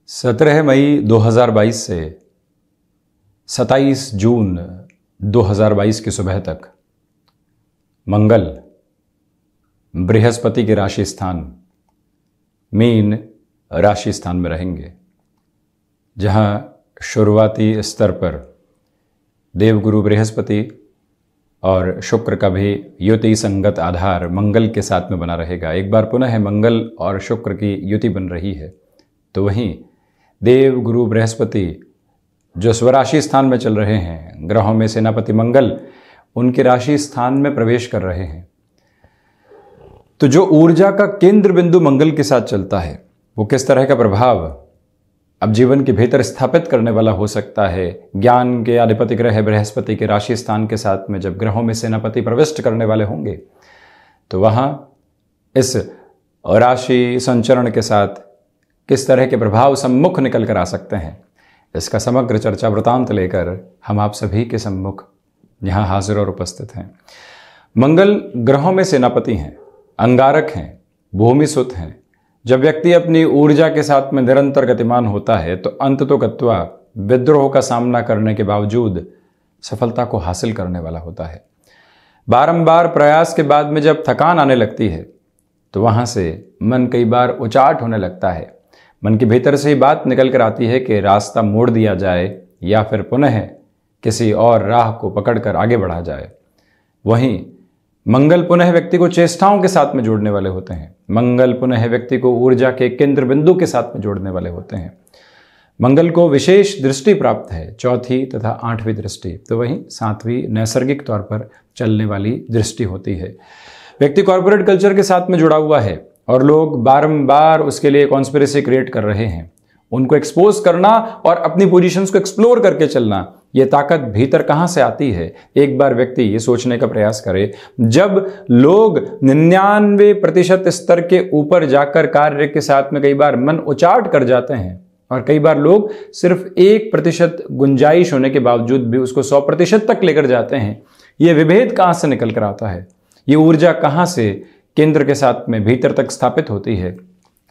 17 मई 2022 से 27 जून 2022 की सुबह तक मंगल बृहस्पति के राशि स्थान मीन राशि स्थान में रहेंगे, जहां शुरुआती स्तर पर देवगुरु बृहस्पति और शुक्र का भी युति संगत आधार मंगल के साथ में बना रहेगा। एक बार पुनः मंगल और शुक्र की युति बन रही है, तो वहीं देव गुरु बृहस्पति जो स्वराशि स्थान में चल रहे हैं, ग्रहों में सेनापति मंगल उनके राशि स्थान में प्रवेश कर रहे हैं। तो जो ऊर्जा का केंद्र बिंदु मंगल के साथ चलता है, वो किस तरह का प्रभाव अब जीवन के भीतर स्थापित करने वाला हो सकता है। ज्ञान के अधिपति ग्रह बृहस्पति के राशि स्थान के साथ में जब ग्रहों में सेनापति प्रविष्ट करने वाले होंगे, तो वहां इस राशि संचरण के साथ किस तरह के प्रभाव सम्मुख निकल कर आ सकते हैं, इसका समग्र चर्चा वृतांत लेकर हम आप सभी के सम्मुख यहाँ हाजिर और उपस्थित हैं। मंगल ग्रहों में सेनापति हैं, अंगारक हैं, भूमि सुत हैं। जब व्यक्ति अपनी ऊर्जा के साथ में निरंतर गतिमान होता है, तो अंततो गत्वा विद्रोह का सामना करने के बावजूद सफलता को हासिल करने वाला होता है। बारंबार प्रयास के बाद में जब थकान आने लगती है, तो वहां से मन कई बार उचाट होने लगता है। मन के भीतर से ही बात निकल कर आती है कि रास्ता मोड़ दिया जाए या फिर पुनः किसी और राह को पकड़कर आगे बढ़ा जाए। वहीं मंगल पुनः व्यक्ति को चेष्टाओं के साथ में जोड़ने वाले होते हैं। मंगल पुनः व्यक्ति को ऊर्जा के केंद्र बिंदु के साथ में जोड़ने वाले होते हैं। मंगल को विशेष दृष्टि प्राप्त है, चौथी तथा 8वीं दृष्टि, तो वहीं 7वीं नैसर्गिक तौर पर चलने वाली दृष्टि होती है। व्यक्ति कॉर्पोरेट कल्चर के साथ में जुड़ा हुआ है और लोग बारंबार उसके लिए कॉन्स्पिरेसी क्रिएट कर रहे हैं। उनको एक्सपोज करना और अपनी पोजीशंस को एक्सप्लोर करके चलना, ये ताकत भीतर कहां से आती है, एक बार व्यक्ति ये सोचने का प्रयास करे। जब लोग 99% स्तर के ऊपर जाकर कार्य के साथ में कई बार मन उचाट कर जाते हैं, और कई बार लोग सिर्फ 1% गुंजाइश होने के बावजूद भी उसको 100% तक लेकर जाते हैं। ये विभेद कहां से निकल कर आता है, ये ऊर्जा कहां से केंद्र के साथ में भीतर तक स्थापित होती है।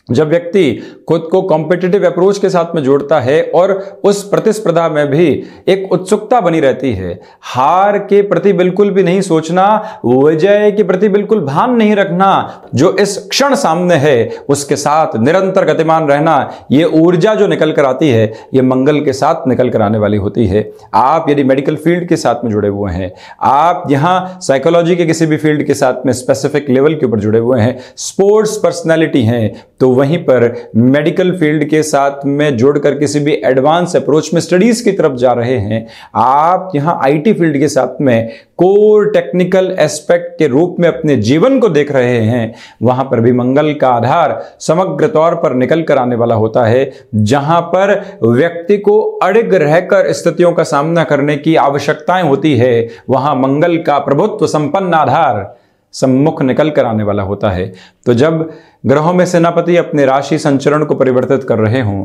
जब व्यक्ति खुद को कॉम्पिटिटिव अप्रोच के साथ में जोड़ता है और उस प्रतिस्पर्धा में भी एक उत्सुकता बनी रहती है, हार के प्रति बिल्कुल भी नहीं सोचना, विजय के प्रति बिल्कुल भान नहीं रखना, जो इस क्षण सामने है उसके साथ निरंतर गतिमान रहना, ये ऊर्जा जो निकल कर आती है, ये मंगल के साथ निकल कर आने वाली होती है। आप यदि मेडिकल फील्ड के साथ में जुड़े हुए हैं, आप यहाँ साइकोलॉजी के किसी भी फील्ड के साथ में स्पेसिफिक लेवल के ऊपर जुड़े हुए हैं, स्पोर्ट्स पर्सनैलिटी हैं, तो वहीं पर मेडिकल फील्ड के साथ में जोड़कर किसी भी एडवांस अप्रोच में स्टडीज की तरफ जा रहे हैं, आप यहां आईटी फील्ड के साथ में कोर टेक्निकल एस्पेक्ट के रूप में अपने जीवन को देख रहे हैं, वहां पर भी मंगल का आधार समग्र तौर पर निकल कर आने वाला होता है। जहां पर व्यक्ति को अड़िग रहकर स्थितियों का सामना करने की आवश्यकताएं होती है, वहां मंगल का प्रभुत्व संपन्न आधार सम्मुख निकल कर आने वाला होता है। तो जब ग्रहों में सेनापति अपने राशि संचरण को परिवर्तित कर रहे हों,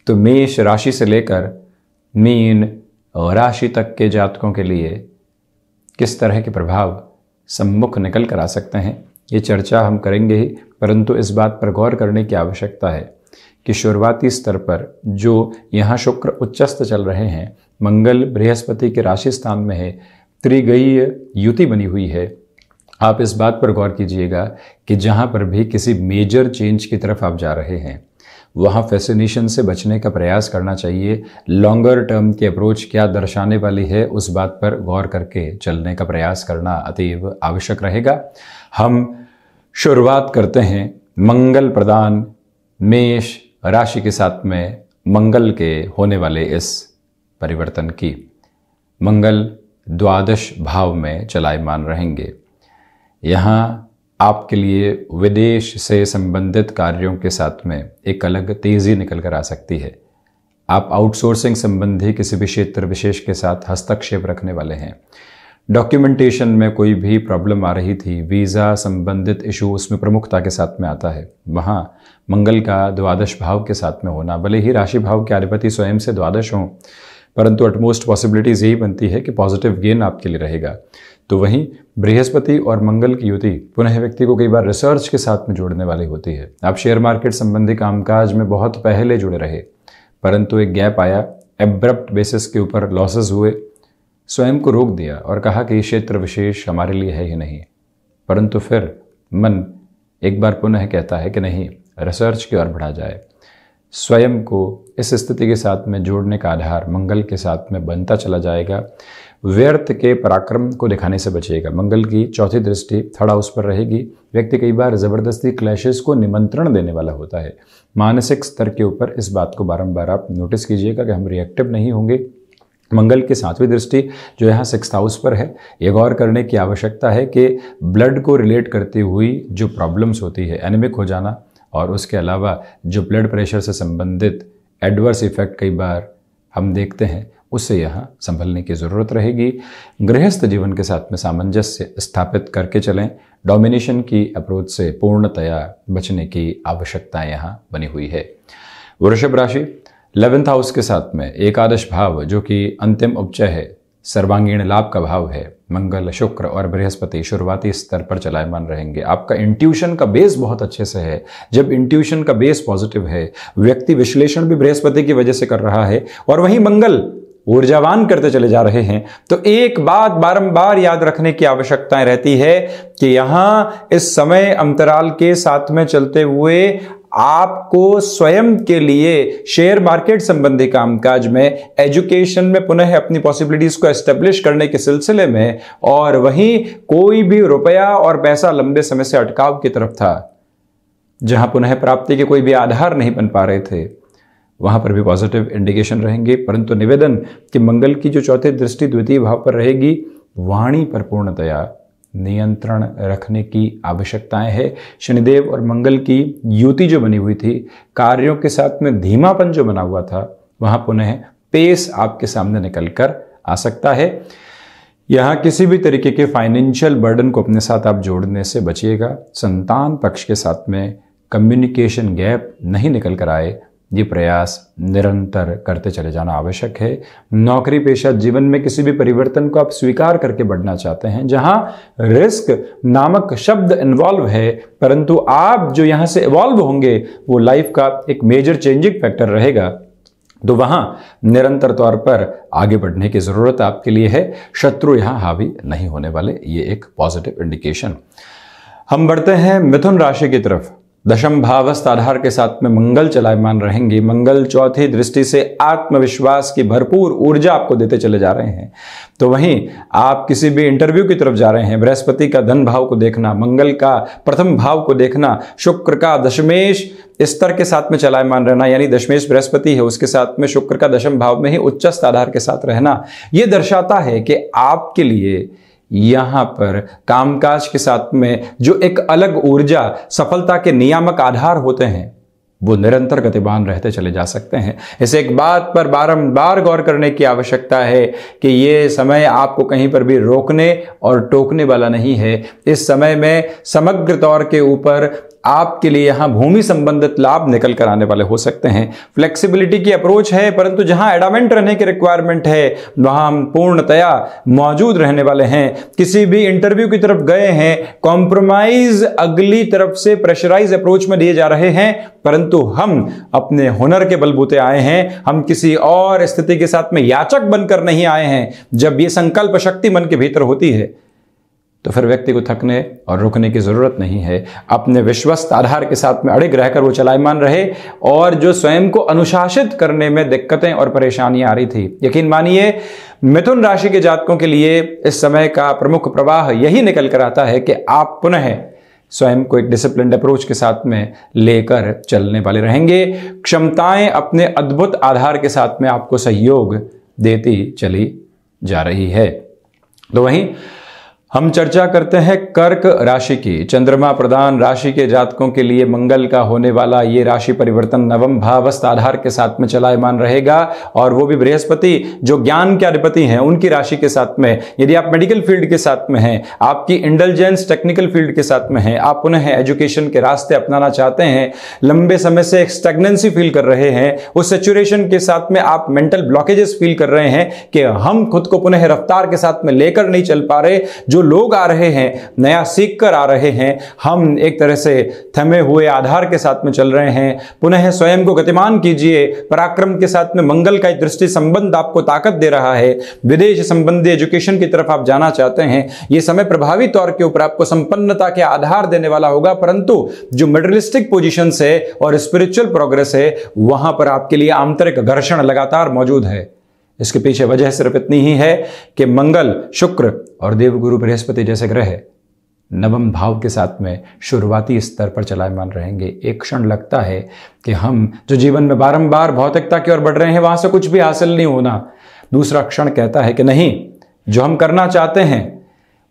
तो मेष राशि से लेकर मीन राशि तक के जातकों के लिए किस तरह के प्रभाव सम्मुख निकल कर आ सकते हैं, ये चर्चा हम करेंगे ही। परंतु इस बात पर गौर करने की आवश्यकता है कि शुरुआती स्तर पर जो यहाँ शुक्र उच्चस्थ चल रहे हैं, मंगल बृहस्पति के राशि स्थान में है, त्रिगयीय युति बनी हुई है। आप इस बात पर गौर कीजिएगा कि जहां पर भी किसी मेजर चेंज की तरफ आप जा रहे हैं, वहां फैसिनेशन से बचने का प्रयास करना चाहिए। लॉन्गर टर्म की अप्रोच क्या दर्शाने वाली है, उस बात पर गौर करके चलने का प्रयास करना अतीव आवश्यक रहेगा। हम शुरुआत करते हैं मंगल प्रदान मेष राशि के साथ में मंगल के होने वाले इस परिवर्तन की। मंगल द्वादश भाव में चलायमान रहेंगे। यहाँ आपके लिए विदेश से संबंधित कार्यों के साथ में एक अलग तेजी निकल कर आ सकती है। आप आउटसोर्सिंग संबंधी किसी भी क्षेत्र विशेष के साथ हस्तक्षेप रखने वाले हैं। डॉक्यूमेंटेशन में कोई भी प्रॉब्लम आ रही थी, वीज़ा संबंधित इशू उसमें प्रमुखता के साथ में आता है। वहाँ मंगल का द्वादश भाव के साथ में होना, भले ही राशि भाव के अधिपति स्वयं से द्वादश हों, परंतु अटमोस्ट पॉसिबिलिटीज यही बनती है कि पॉजिटिव गेन आपके लिए रहेगा। तो वहीं बृहस्पति और मंगल की युति पुनः व्यक्ति को कई बार रिसर्च के साथ में जोड़ने वाली होती है। आप शेयर मार्केट संबंधी कामकाज में बहुत पहले जुड़े रहे, परंतु एक गैप आया, एब्रप्ट बेसिस के ऊपर लॉसेस हुए, स्वयं को रोक दिया और कहा कि ये क्षेत्र विशेष हमारे लिए है ही नहीं। परंतु फिर मन एक बार पुनः कहता है कि नहीं, रिसर्च की ओर बढ़ा जाए। स्वयं को इस स्थिति के साथ में जोड़ने का आधार मंगल के साथ में बनता चला जाएगा। व्यर्थ के पराक्रम को दिखाने से बचेगा। मंगल की चौथी दृष्टि थर्ड हाउस पर रहेगी। व्यक्ति कई बार ज़बरदस्ती क्लैशेस को निमंत्रण देने वाला होता है। मानसिक स्तर के ऊपर इस बात को बारंबार आप नोटिस कीजिएगा कि हम रिएक्टिव नहीं होंगे। मंगल की सातवीं दृष्टि जो यहाँ सिक्स्थ हाउस पर है, ये गौर करने की आवश्यकता है कि ब्लड को रिलेट करती हुई जो प्रॉब्लम्स होती है, एनीमिक हो जाना, और उसके अलावा जो ब्लड प्रेशर से संबंधित एडवर्स इफेक्ट कई बार हम देखते हैं, उससे यहाँ संभलने की ज़रूरत रहेगी। गृहस्थ जीवन के साथ में सामंजस्य स्थापित करके चलें। डोमिनेशन की अप्रोच से पूर्णतया बचने की आवश्यकता यहाँ बनी हुई है। वृषभ राशि 11th हाउस के साथ में एकादश भाव जो कि अंतिम उपचय है, सर्वांगीण लाभ का भाव है। मंगल, शुक्र और बृहस्पति शुरुआती स्तर पर चलायमान रहेंगे। आपका इंट्यूशन का बेस बहुत अच्छे से है। जब इंट्यूशन का बेस पॉजिटिव है, व्यक्ति विश्लेषण भी बृहस्पति की वजह से कर रहा है और वहीं मंगल ऊर्जावान करते चले जा रहे हैं, तो एक बात बारंबार याद रखने की आवश्यकता रहती है कि यहां इस समय अंतराल के साथ में चलते हुए आपको स्वयं के लिए शेयर मार्केट संबंधी कामकाज में, एजुकेशन में पुनः अपनी पॉसिबिलिटीज को एस्टेब्लिश करने के सिलसिले में, और वहीं कोई भी रुपया और पैसा लंबे समय से अटकाव की तरफ था, जहां पुनः प्राप्ति के कोई भी आधार नहीं बन पा रहे थे, वहां पर भी पॉजिटिव इंडिकेशन रहेंगे। परंतु निवेदन कि मंगल की जो चौथी दृष्टि द्वितीय भाव पर रहेगी, वाणी पर पूर्णतया नियंत्रण रखने की आवश्यकताएं है। शनिदेव और मंगल की युति जो बनी हुई थी, कार्यों के साथ में धीमापन जो बना हुआ था, वहां पुनः पेस आपके सामने निकल कर आ सकता है। यहां किसी भी तरीके के फाइनेंशियल बर्डन को अपने साथ आप जोड़ने से बचिएगा। संतान पक्ष के साथ में कम्युनिकेशन गैप नहीं निकल कर आए, ये प्रयास निरंतर करते चले जाना आवश्यक है। नौकरी पेशा जीवन में किसी भी परिवर्तन को आप स्वीकार करके बढ़ना चाहते हैं, जहां रिस्क नामक शब्द इन्वॉल्व है, परंतु आप जो यहां से इवॉल्व होंगे वो लाइफ का एक मेजर चेंजिंग फैक्टर रहेगा, तो वहां निरंतर तौर पर आगे बढ़ने की जरूरत आपके लिए है। शत्रु यहां हावी नहीं होने वाले, ये एक पॉजिटिव इंडिकेशन। हम बढ़ते हैं मिथुन राशि की तरफ। दशम भावस्थ आधार के साथ में मंगल चलायमान रहेंगे। मंगल चौथी दृष्टि से आत्मविश्वास की भरपूर ऊर्जा आपको देते चले जा रहे हैं। तो वहीं आप किसी भी इंटरव्यू की तरफ जा रहे हैं, बृहस्पति का धन भाव को देखना, मंगल का प्रथम भाव को देखना, शुक्र का दशमेश स्तर के साथ में चलायमान रहना, यानी दशमेश बृहस्पति है, उसके साथ में शुक्र का दशम भाव में ही उच्चस्थ आधार के साथ रहना, यह दर्शाता है कि आपके लिए यहां पर कामकाज के साथ में जो एक अलग ऊर्जा, सफलता के नियामक आधार होते हैं, वो निरंतर गतिमान रहते चले जा सकते हैं। इस एक बात पर बारंबार गौर करने की आवश्यकता है कि ये समय आपको कहीं पर भी रोकने और टोकने वाला नहीं है। इस समय में समग्र तौर के ऊपर आपके लिए यहां भूमि संबंधित लाभ निकल कर आने वाले हो सकते हैं। फ्लेक्सिबिलिटी की अप्रोच है, परंतु जहां एडामेंट रहने की रिक्वायरमेंट है, वहां हम पूर्णतया मौजूद रहने वाले हैं। किसी भी इंटरव्यू की तरफ गए हैं, कॉम्प्रोमाइज अगली तरफ से प्रेशराइज अप्रोच में दिए जा रहे हैं, परंतु हम अपने हुनर के बलबूते आए हैं। हम किसी और स्थिति के साथ में याचक बनकर नहीं आए हैं। जब ये संकल्प शक्ति मन के भीतर होती है, तो फिर व्यक्ति को थकने और रुकने की जरूरत नहीं है। अपने विश्वस्त आधार के साथ में अड़िग रहकर वो चलायमान रहे, और जो स्वयं को अनुशासित करने में दिक्कतें और परेशानियां आ रही थी, यकीन मानिए मिथुन राशि के जातकों के लिए इस समय का प्रमुख प्रवाह यही निकल कर आता है कि आप पुनः स्वयं को एक डिसिप्लिन्ड अप्रोच के साथ में लेकर चलने वाले रहेंगे। क्षमताएं अपने अद्भुत आधार के साथ में आपको सहयोग देती चली जा रही है। तो वहीं हम चर्चा करते हैं कर्क राशि की। चंद्रमा प्रधान राशि के जातकों के लिए मंगल का होने वाला ये राशि परिवर्तन नवम भावस्थ आधार के साथ में चलायमान रहेगा, और वो भी बृहस्पति जो ज्ञान के अधिपति हैं उनकी राशि के साथ में। यदि आप मेडिकल फील्ड के साथ में हैं, आपकी इंटेलिजेंस टेक्निकल फील्ड के साथ में हैं, आप पुनः एजुकेशन के रास्ते अपनाना चाहते हैं, लंबे समय से स्टैग्नेंसी फील कर रहे हैं, उस सिचुएशन के साथ में आप मेंटल ब्लॉकेजेस फील कर रहे हैं कि हम खुद को पुनः रफ्तार के साथ में लेकर नहीं चल पा रहे, जो लोग आ रहे हैं, नया सीख कर आ रहे हैं, हम एक तरह से थमे हुए आधार के साथ में चल रहे हैं। पुनः स्वयं को गतिमान कीजिए, पराक्रम के साथ में मंगल का एक दृष्टि संबंध आपको ताकत दे रहा है। विदेश संबंधी एजुकेशन की तरफ आप जाना चाहते हैं, यह समय प्रभावी तौर के ऊपर आपको संपन्नता के आधार देने वाला होगा, परंतु जो मटेरियलिस्टिक पोजीशन है और स्पिरिचुअल प्रोग्रेस है, वहां पर आपके लिए आंतरिक घर्षण लगातार मौजूद है। इसके पीछे वजह सिर्फ इतनी ही है कि मंगल, शुक्र और देवगुरु बृहस्पति जैसे ग्रह नवम भाव के साथ में शुरुआती स्तर पर चलायमान रहेंगे। एक क्षण लगता है कि हम जो जीवन में बारंबार भौतिकता की ओर बढ़ रहे हैं, वहां से कुछ भी हासिल नहीं होना। दूसरा क्षण कहता है कि नहीं, जो हम करना चाहते हैं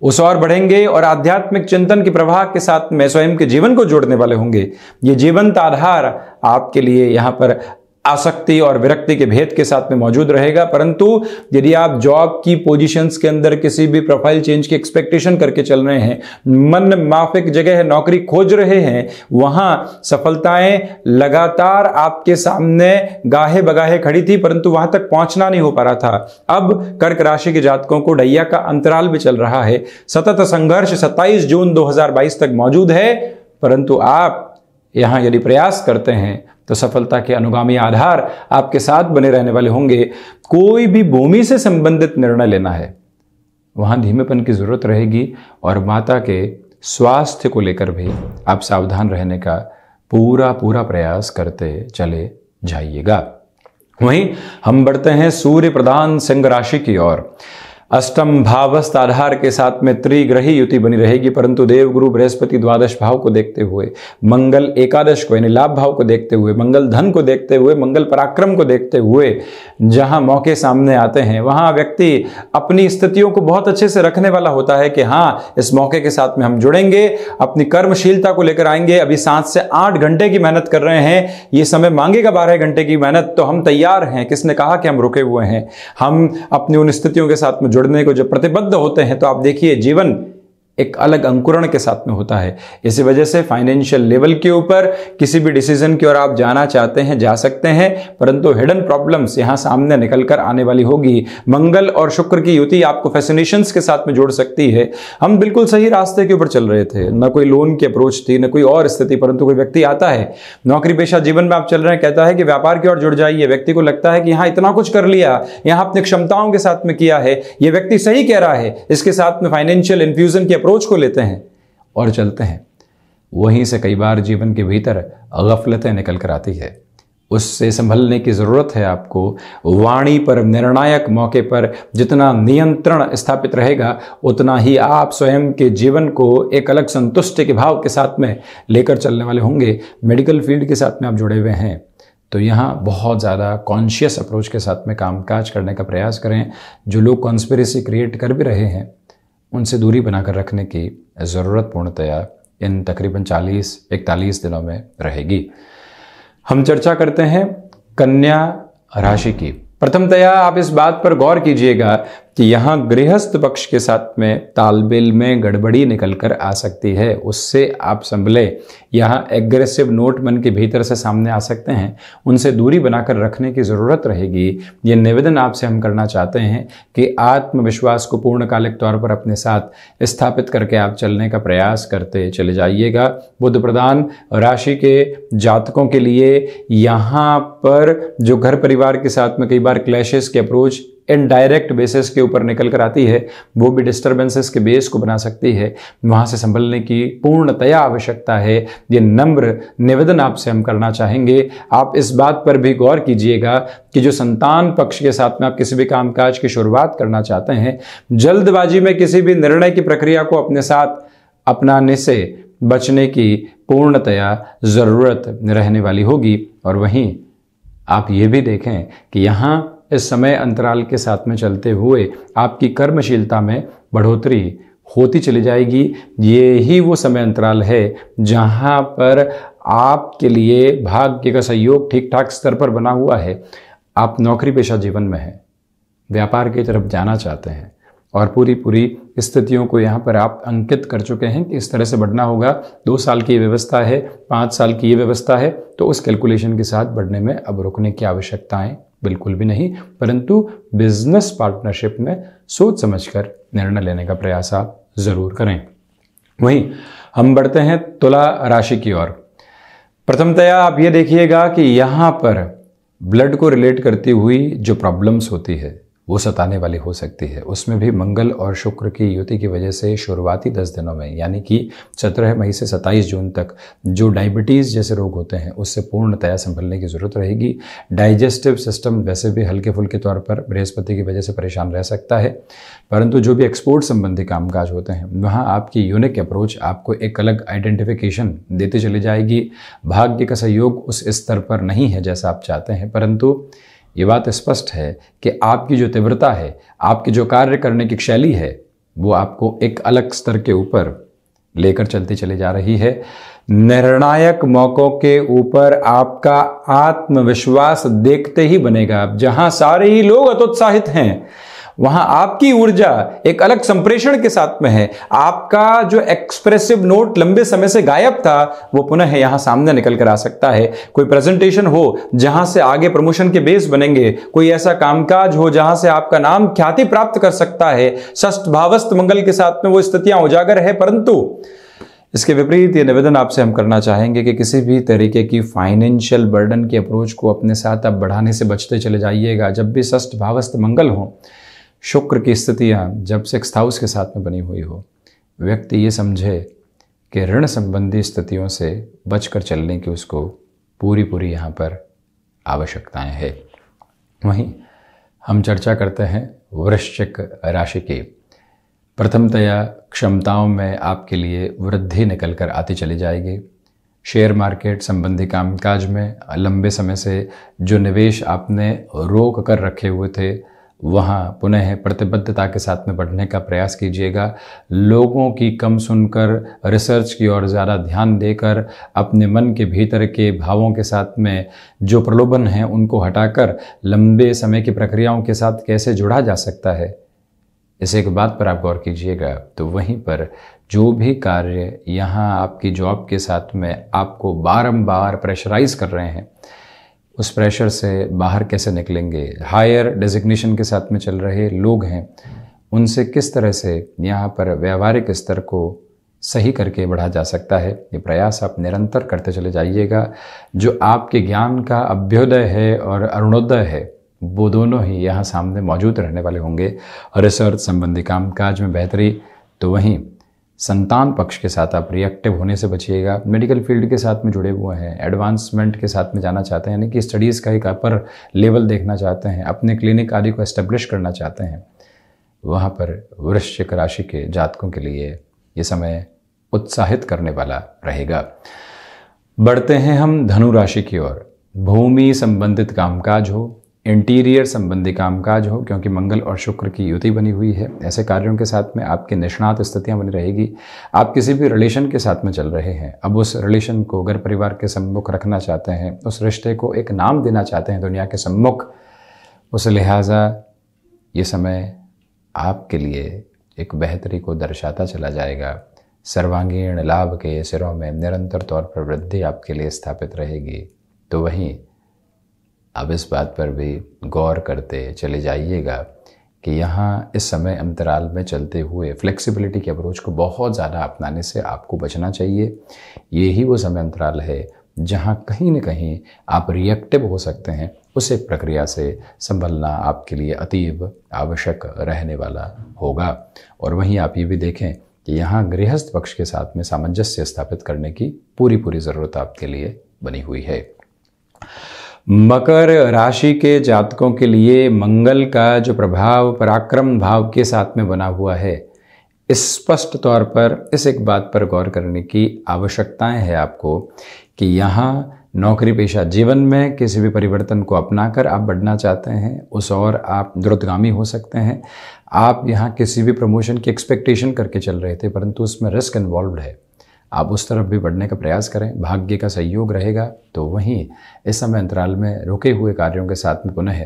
उस और बढ़ेंगे और आध्यात्मिक चिंतन के प्रवाह के साथ में स्वयं के जीवन को जोड़ने वाले होंगे। ये जीवंत आधार आपके लिए यहां पर आसक्ति और विरक्ति के भेद के साथ में मौजूद रहेगा। परंतु यदि आप जॉब की पोजीशंस के अंदर किसी भी प्रोफाइल चेंज की एक्सपेक्टेशन करके चल रहे हैं, मन माफिक जगह नौकरी खोज रहे हैं, वहां सफलताएं लगातार आपके सामने गाहे बगाहे खड़ी थी, परंतु वहां तक पहुंचना नहीं हो पा रहा था। अब कर्क राशि के जातकों को ढैया का अंतराल भी चल रहा है। सतत संघर्ष 27 जून 2022 तक मौजूद है, परंतु आप यहां यदि प्रयास करते हैं तो सफलता के अनुगामी आधार आपके साथ बने रहने वाले होंगे। कोई भी भूमि से संबंधित निर्णय लेना है, वहां धीमेपन की जरूरत रहेगी और माता के स्वास्थ्य को लेकर भी आप सावधान रहने का पूरा प्रयास करते चले जाइएगा। वहीं हम बढ़ते हैं सूर्य प्रधान सिंह राशि की ओर। अष्टम भावस्थ आधार के साथ में त्रिग्रही युति बनी रहेगी, परंतु देवगुरु बृहस्पति द्वादश भाव को देखते हुए, मंगल एकादश को यानी लाभ भाव को देखते हुए, मंगल धन को देखते हुए, मंगल पराक्रम को देखते हुए जहां मौके सामने आते हैं, वहां व्यक्ति अपनी स्थितियों को बहुत अच्छे से रखने वाला होता है कि हाँ, इस मौके के साथ में हम जुड़ेंगे, अपनी कर्मशीलता को लेकर आएंगे। अभी 7 से 8 घंटे की मेहनत कर रहे हैं, ये समय मांगेगा 12 घंटे की मेहनत, तो हम तैयार हैं। किसने कहा कि हम रुके हुए हैं? हम अपनी उन स्थितियों के साथ में जुड़ने को जब प्रतिबद्ध होते हैं तो आप देखिए जीवन एक अलग अंकुरण के साथ में होता है। इसी वजह से फाइनेंशियल लेवल के ऊपर किसी भी डिसीजन की ओर आप जाना चाहते हैं, जा सकते हैं, परंतु हिडन प्रॉब्लम्स यहां सामने निकल कर आने वाली होगी। मंगल और शुक्र की युति आपको फैसिनेशंस के साथ में जोड़ सकती है। हम बिल्कुल सही रास्ते के ऊपर चल रहे थे, न कोई लोन की अप्रोच थी, न कोई और स्थिति, परंतु कोई व्यक्ति आता है, नौकरी पेशा जीवन में आप चल रहे हैं, कहता है कि व्यापार की ओर जुड़ जाइए। व्यक्ति को लगता है कि यहां इतना कुछ कर लिया, यहां अपनी क्षमताओं के साथ में किया है, यह व्यक्ति सही कह रहा है, इसके साथ में फाइनेंशियल इन्फ्यूजन की अप्रोच को लेते हैं और चलते हैं। वहीं से कई बार जीवन के भीतर गफलतें निकल कर आती है, उससे संभलने की जरूरत है आपको। वाणी पर निर्णायक मौके पर जितना नियंत्रण स्थापित रहेगा, उतना ही आप स्वयं के जीवन को एक अलग संतुष्टि के भाव के साथ में लेकर चलने वाले होंगे। मेडिकल फील्ड के साथ में आप जुड़े हुए हैं तो यहाँ बहुत ज़्यादा कॉन्शियस अप्रोच के साथ में कामकाज करने का प्रयास करें। जो लोग कॉन्स्पिरेसी क्रिएट कर भी रहे हैं, उनसे दूरी बनाकर रखने की ज़रूरत पूर्णतया इन तकरीबन 40-41 दिनों में रहेगी। हम चर्चा करते हैं कन्या राशि की। प्रथमतया आप इस बात पर गौर कीजिएगा कि यहाँ गृहस्थ पक्ष के साथ में तालमेल में गड़बड़ी निकल कर आ सकती है, उससे आप संभले। यहाँ एग्रेसिव नोट मन के भीतर से सामने आ सकते हैं, उनसे दूरी बनाकर रखने की ज़रूरत रहेगी। ये निवेदन आपसे हम करना चाहते हैं कि आत्मविश्वास को पूर्णकालिक तौर पर अपने साथ स्थापित करके आप चलने का प्रयास करते चले जाइएगा। बुध प्रधान राशि के जातकों के लिए यहाँ पर जो घर परिवार के साथ में कई बार क्लैशेस की अप्रोच इनडायरेक्ट बेसिस के ऊपर निकल कर आती है, वो भी डिस्टर्बेंसेस के बेस को बना सकती है। वहाँ से संभलने की पूर्णतया आवश्यकता है। ये नम्र निवेदन आपसे हम करना चाहेंगे। आप इस बात पर भी गौर कीजिएगा कि जो संतान पक्ष के साथ में आप किसी भी कामकाज की शुरुआत करना चाहते हैं, जल्दबाजी में किसी भी निर्णय की प्रक्रिया को अपने साथ अपनाने से बचने की पूर्णतया ज़रूरत रहने वाली होगी। और वहीं आप ये भी देखें कि यहाँ इस समय अंतराल के साथ में चलते हुए आपकी कर्मशीलता में बढ़ोतरी होती चली जाएगी। ये ही वो समय अंतराल है जहां पर आपके लिए भाग्य का सहयोग ठीक ठाक स्तर पर बना हुआ है। आप नौकरी पेशा जीवन में हैं, व्यापार की तरफ जाना चाहते हैं और पूरी स्थितियों को यहाँ पर आप अंकित कर चुके हैं कि इस तरह से बढ़ना होगा। 2 साल की ये व्यवस्था है, 5 साल की ये व्यवस्था है, तो उस कैलकुलेशन के साथ बढ़ने में अब रुकने की आवश्यकताएं बिल्कुल भी नहीं, परंतु बिजनेस पार्टनरशिप में सोच समझकर निर्णय लेने का प्रयास आप जरूर करें। वहीं हम बढ़ते हैं तुला राशि की ओर। प्रथमतया आप ये देखिएगा कि यहाँ पर ब्लड को रिलेट करती हुई जो प्रॉब्लम्स होती है वो सताने वाली हो सकती है। उसमें भी मंगल और शुक्र की युति की वजह से शुरुआती 10 दिनों में, यानी कि 17 मई से 27 जून तक जो डायबिटीज़ जैसे रोग होते हैं उससे पूर्णतया संभलने की ज़रूरत रहेगी। डाइजेस्टिव सिस्टम वैसे भी हल्के फुल्के तौर पर बृहस्पति की वजह से परेशान रह सकता है, परंतु जो भी एक्सपोर्ट संबंधी कामकाज होते हैं वहाँ आपकी यूनिक अप्रोच आपको एक अलग आइडेंटिफिकेशन देती चली जाएगी। भाग्य का सहयोग उस स्तर पर नहीं है जैसा आप चाहते हैं, परंतु ये बात स्पष्ट है कि आपकी जो तीव्रता है, आपकी जो कार्य करने की शैली है, वो आपको एक अलग स्तर के ऊपर लेकर चलती चली जा रही है। निर्णायक मौकों के ऊपर आपका आत्मविश्वास देखते ही बनेगा। जहां सारे ही लोग अत्युत्साहित हैं वहां आपकी ऊर्जा एक अलग संप्रेषण के साथ में है। आपका जो एक्सप्रेसिव नोट लंबे समय से गायब था वो पुनः यहां सामने निकल कर आ सकता है। कोई प्रेजेंटेशन हो जहां से आगे प्रमोशन के बेस बनेंगे, कोई ऐसा कामकाज हो जहां से आपका नाम ख्याति प्राप्त कर सकता है। षष्ठ भावस्थ मंगल के साथ में वो स्थितियां उजागर है, परंतु इसके विपरीत ये निवेदन आपसे हम करना चाहेंगे कि किसी भी तरीके की फाइनेंशियल बर्डन की अप्रोच को अपने साथ आप बढ़ाने से बचते चले जाइएगा। जब भी षष्ठ भावस्थ मंगल हो, शुक्र की स्थितियां जब 6th हाउस के साथ में बनी हुई हो, व्यक्ति ये समझे कि ऋण संबंधी स्थितियों से बचकर चलने की उसको पूरी यहाँ पर आवश्यकताएं है। वहीं हम चर्चा करते हैं वृश्चिक राशि की। प्रथमतया क्षमताओं में आपके लिए वृद्धि निकल कर आती चली जाएगी। शेयर मार्केट संबंधी कामकाज में लंबे समय से जो निवेश आपने रोक कर रखे हुए थे वहाँ पुनः प्रतिबद्धता के साथ में बढ़ने का प्रयास कीजिएगा। लोगों की कम सुनकर रिसर्च की ओर ज़्यादा ध्यान देकर अपने मन के भीतर के भावों के साथ में जो प्रलोभन हैं उनको हटाकर लंबे समय की प्रक्रियाओं के साथ कैसे जुड़ा जा सकता है, इस एक बात पर आप गौर कीजिएगा। तो वहीं पर जो भी कार्य यहाँ आपकी जॉब के साथ में आपको बारंबार प्रेशराइज कर रहे हैं, उस प्रेशर से बाहर कैसे निकलेंगे। हायर डेजिग्नेशन के साथ में चल रहे लोग हैं, उनसे किस तरह से यहाँ पर व्यावहारिक स्तर को सही करके बढ़ा जा सकता है, ये प्रयास आप निरंतर करते चले जाइएगा। जो आपके ज्ञान का अभ्युदय है और अरुणोदय है वो दोनों ही यहाँ सामने मौजूद रहने वाले होंगे। रिसर्च संबंधी कामकाज में बेहतरी, तो वहीं संतान पक्ष के साथ आप रिएक्टिव होने से बचिएगा। मेडिकल फील्ड के साथ में जुड़े हुए हैं, एडवांसमेंट के साथ में जाना चाहते हैं, यानी कि स्टडीज़ का एक अपर लेवल देखना चाहते हैं, अपने क्लिनिक आदि को एस्टेब्लिश करना चाहते हैं, वहाँ पर वृश्चिक राशि के जातकों के लिए ये समय उत्साहित करने वाला रहेगा। बढ़ते हैं हम धनु राशि की ओर। भूमि संबंधित कामकाज हो, इंटीरियर संबंधी कामकाज हो, क्योंकि मंगल और शुक्र की युति बनी हुई है, ऐसे कार्यों के साथ में आपकी निष्णात स्थितियां बनी रहेगी। आप किसी भी रिलेशन के साथ में चल रहे हैं, अब उस रिलेशन को घर परिवार के सम्मुख रखना चाहते हैं, उस रिश्ते को एक नाम देना चाहते हैं दुनिया के सम्मुख, उस लिहाजा ये समय आपके लिए एक बेहतरी को दर्शाता चला जाएगा। सर्वांगीण लाभ के सिरों में निरंतर तौर पर वृद्धि आपके लिए स्थापित रहेगी। तो वहीं अब इस बात पर भी गौर करते चले जाइएगा कि यहाँ इस समय अंतराल में चलते हुए फ्लेक्सिबिलिटी के अप्रोच को बहुत ज़्यादा अपनाने से आपको बचना चाहिए। यही वो समय अंतराल है जहाँ कहीं न कहीं आप रिएक्टिव हो सकते हैं। उस एक प्रक्रिया से संभलना आपके लिए अतीव आवश्यक रहने वाला होगा। और वहीं आप ये भी देखें कि यहाँ गृहस्थ पक्ष के साथ में सामंजस्य स्थापित करने की पूरी ज़रूरत आपके लिए बनी हुई है। मकर राशि के जातकों के लिए मंगल का जो प्रभाव पराक्रम भाव के साथ में बना हुआ है, स्पष्ट तौर पर इस एक बात पर गौर करने की आवश्यकताएं है आपको कि यहाँ नौकरी पेशा जीवन में किसी भी परिवर्तन को अपनाकर आप बढ़ना चाहते हैं, उस और आप द्रुतगामी हो सकते हैं। आप यहाँ किसी भी प्रमोशन की एक्सपेक्टेशन करके चल रहे थे, परंतु उसमें रिस्क इन्वॉल्व है, आप उस तरफ भी बढ़ने का प्रयास करें, भाग्य का सहयोग रहेगा। तो वहीं इस समय अंतराल में रुके हुए कार्यों के साथ में पुनः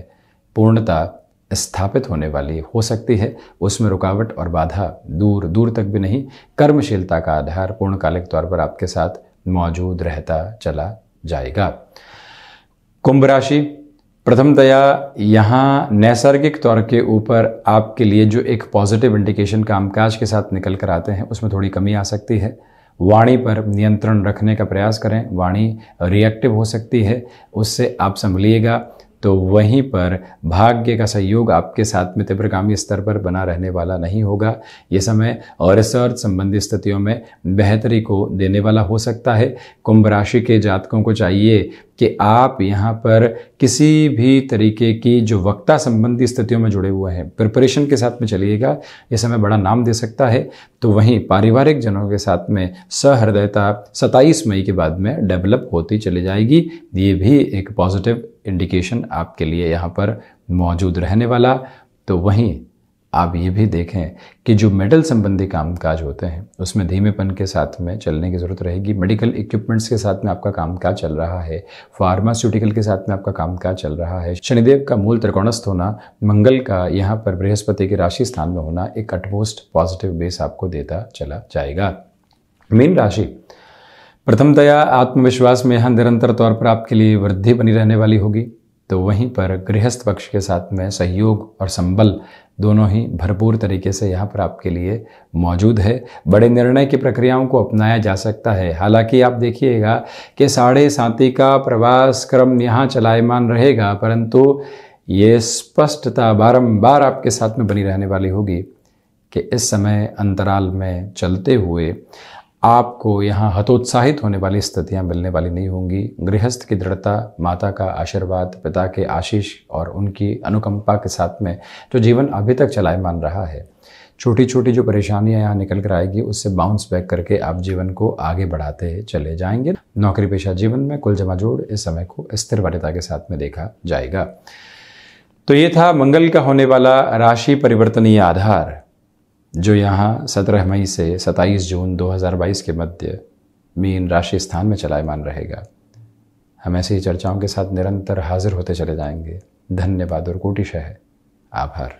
पूर्णता स्थापित होने वाली हो सकती है। उसमें रुकावट और बाधा दूर दूर तक भी नहीं, कर्मशीलता का आधार पूर्णकालिक तौर पर आपके साथ मौजूद रहता चला जाएगा। कुंभ राशि, प्रथमतया यहाँ नैसर्गिक तौर के ऊपर आपके लिए जो एक पॉजिटिव इंडिकेशन कामकाज के साथ निकल कर आते हैं उसमें थोड़ी कमी आ सकती है। वाणी पर नियंत्रण रखने का प्रयास करें, वाणी रिएक्टिव हो सकती है, उससे आप संभलिएगा। तो वहीं पर भाग्य का सहयोग आपके साथ में तीव्रगामी स्तर पर बना रहने वाला नहीं होगा। ये समय और रिसर्च संबंधी स्थितियों में बेहतरी को देने वाला हो सकता है। कुंभ राशि के जातकों को चाहिए कि आप यहाँ पर किसी भी तरीके की जो वक्ता संबंधी स्थितियों में जुड़े हुए हैं प्रिपरेशन के साथ में चलिएगा, ये समय बड़ा नाम दे सकता है। तो वहीं पारिवारिक जनों के साथ में सहृदयता 27 मई के बाद में डेवलप होती चली जाएगी। ये भी एक पॉजिटिव इंडिकेशन आपके लिए यहाँ पर मौजूद रहने वाला। तो वहीं आप ये भी देखें कि जो मेडल संबंधी कामकाज होते हैं उसमें धीमेपन के साथ में चलने की ज़रूरत रहेगी। मेडिकल इक्विपमेंट्स के साथ में आपका कामकाज चल रहा है, फार्मास्यूटिकल के साथ में आपका कामकाज चल रहा है। शनिदेव का मूल त्रिकोणस्थ होना, मंगल का यहाँ पर बृहस्पति के राशि स्थान में होना एक अटमोस्ट पॉजिटिव बेस आपको देता चला जाएगा। मीन राशि, प्रथमतया आत्मविश्वास में यहाँ निरंतर तौर पर आपके लिए वृद्धि बनी रहने वाली होगी। तो वहीं पर गृहस्थ पक्ष के साथ में सहयोग और संबल दोनों ही भरपूर तरीके से यहाँ पर आपके लिए मौजूद है। बड़े निर्णय की प्रक्रियाओं को अपनाया जा सकता है। हालांकि आप देखिएगा कि 7.5 का प्रवास क्रम यहाँ चलायमान रहेगा, परंतु ये स्पष्टता बारंबार आपके साथ में बनी रहने वाली होगी कि इस समय अंतराल में चलते हुए आपको यहाँ हतोत्साहित होने वाली स्थितियाँ मिलने वाली नहीं होंगी। गृहस्थ की दृढ़ता, माता का आशीर्वाद, पिता के आशीष और उनकी अनुकंपा के साथ में जो जीवन अभी तक चलायमान रहा है, छोटी छोटी जो परेशानियाँ यहाँ निकल कर आएगी उससे बाउंस बैक करके आप जीवन को आगे बढ़ाते चले जाएंगे। नौकरी पेशा जीवन में कुल जमा जोड़ इस समय को स्थिर वरीयता के साथ में देखा जाएगा। तो ये था मंगल का होने वाला राशि परिवर्तनीय आधार जो यहाँ 17 मई से 27 जून 2022 के मध्य मीन राशि स्थान में चलायमान रहेगा। हम ऐसी ही चर्चाओं के साथ निरंतर हाजिर होते चले जाएंगे। धन्यवाद और कोटिशः आभार।